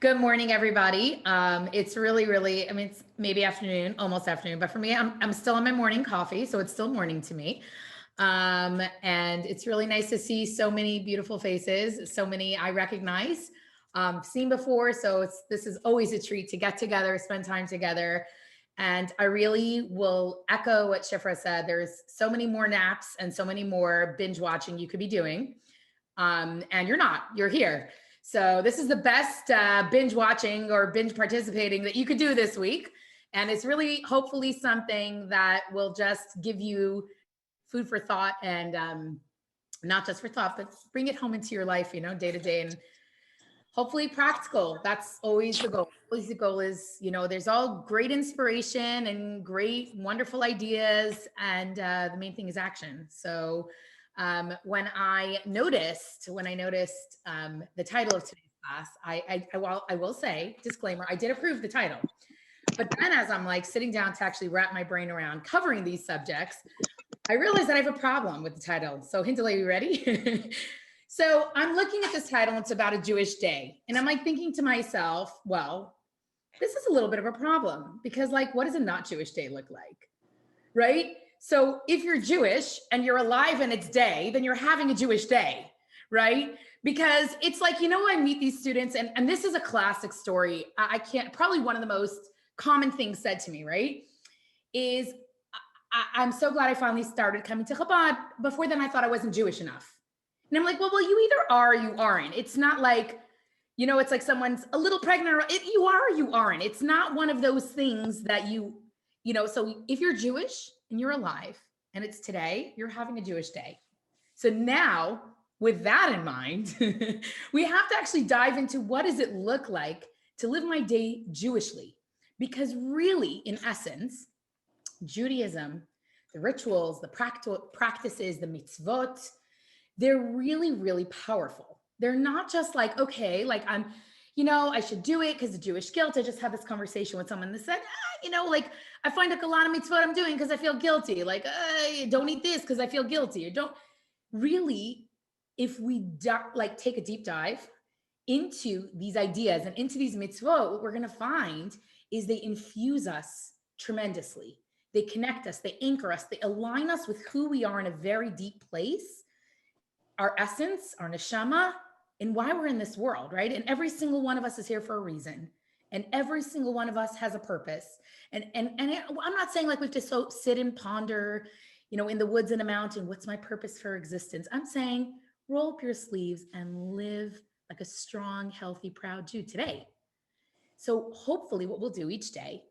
Good morning, everybody. It's really, I mean, it's maybe afternoon, almost afternoon, but for me, I'm still on my morning coffee, so it's still morning to me. And it's really nice to see so many beautiful faces, so many I recognize, seen before. So this is always a treat to get together, spend time together. And I really will echo what Shifra said. There's so many more naps and so many more binge watching you could be doing. And you're here. So this is the best binge watching or binge participating that you could do this week. And it's really hopefully something that will just give you food for thought and not just for thought, but bring it home into your life, day to day, and hopefully practical. That's always the goal. Always the goal is, there's all great inspiration and great, wonderful ideas. And the main thing is action. So when I noticed the title of today's class, I will say, disclaimer, I did approve the title. But then as I'm like sitting down to actually wrap my brain around covering these subjects, I realized that I have a problem with the title. So Hindalay, you ready? So I'm looking at this title, it's about a Jewish day. And I'm like thinking to myself, well, this is a little bit of a problem because what does a not Jewish day look like? Right? So if you're Jewish and you're alive and it's day, then you're having a Jewish day, right? Because it's I meet these students and this is a classic story. Probably one of the most common things said to me, right? Is I'm so glad I finally started coming to Chabad. Before then, I thought I wasn't Jewish enough. And I'm like, well, you either are or you aren't. It's not it's like someone's a little pregnant or you are or you aren't. It's not one of those things that so if you're Jewish and you're alive and it's today, you're having a Jewish day. So now with that in mind, we have to actually dive into what does it look like to live my day Jewishly? Because really, in essence, Judaism, the rituals, the practices, the mitzvot, they're really, really powerful. They're not just okay, I should do it because of Jewish guilt. I just had this conversation with someone that said, I find a lot of mitzvot I'm doing because I feel guilty. Don't eat this because I feel guilty. Or don't really, if we take a deep dive into these ideas and into these mitzvot, what we're going to find is they infuse us tremendously. They connect us, they anchor us, they align us with who we are in a very deep place, our essence, our neshama, and why we're in this world, right? And every single one of us is here for a reason. And every single one of us has a purpose. And I'm not saying we have to sit and ponder, in the woods in a mountain, what's my purpose for existence? I'm saying roll up your sleeves and live like a strong, healthy, proud Jew today. So hopefully what we'll do each day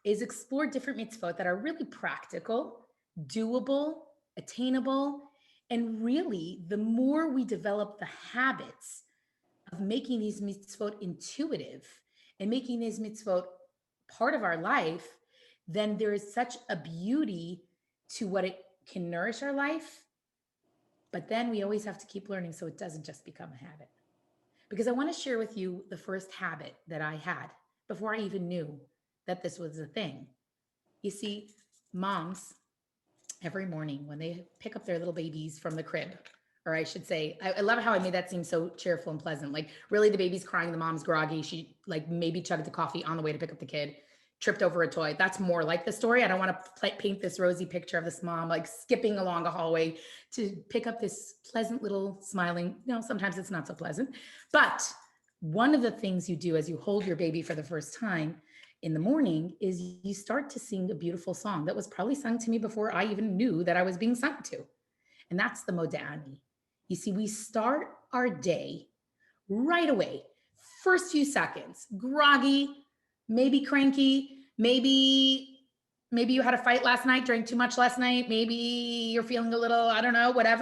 is explore different mitzvot that are really practical, doable, attainable, and really, the more we develop the habits of making these mitzvot intuitive and making these mitzvot part of our life, then there is such a beauty to what it can nourish our life. But then we always have to keep learning so it doesn't just become a habit. Because I want to share with you the first habit that I had before I even knew that this was a thing. You see, moms, every morning when they pick up their little babies from the crib, or I should say, I love how I made that seem so cheerful and pleasant. Really the baby's crying, the mom's groggy. She maybe chugged the coffee on the way to pick up the kid, tripped over a toy. That's more like the story. I don't want to paint this rosy picture of this mom, skipping along a hallway to pick up this pleasant little smiling. Sometimes it's not so pleasant, but one of the things you do as you hold your baby for the first time in the morning is you start to sing a beautiful song that was probably sung to me before I even knew that I was being sung to. And that's the Modeh. You see, we start our day right away, first few seconds, groggy, maybe cranky, maybe you had a fight last night, drank too much last night, maybe you're feeling a little, I don't know, whatever.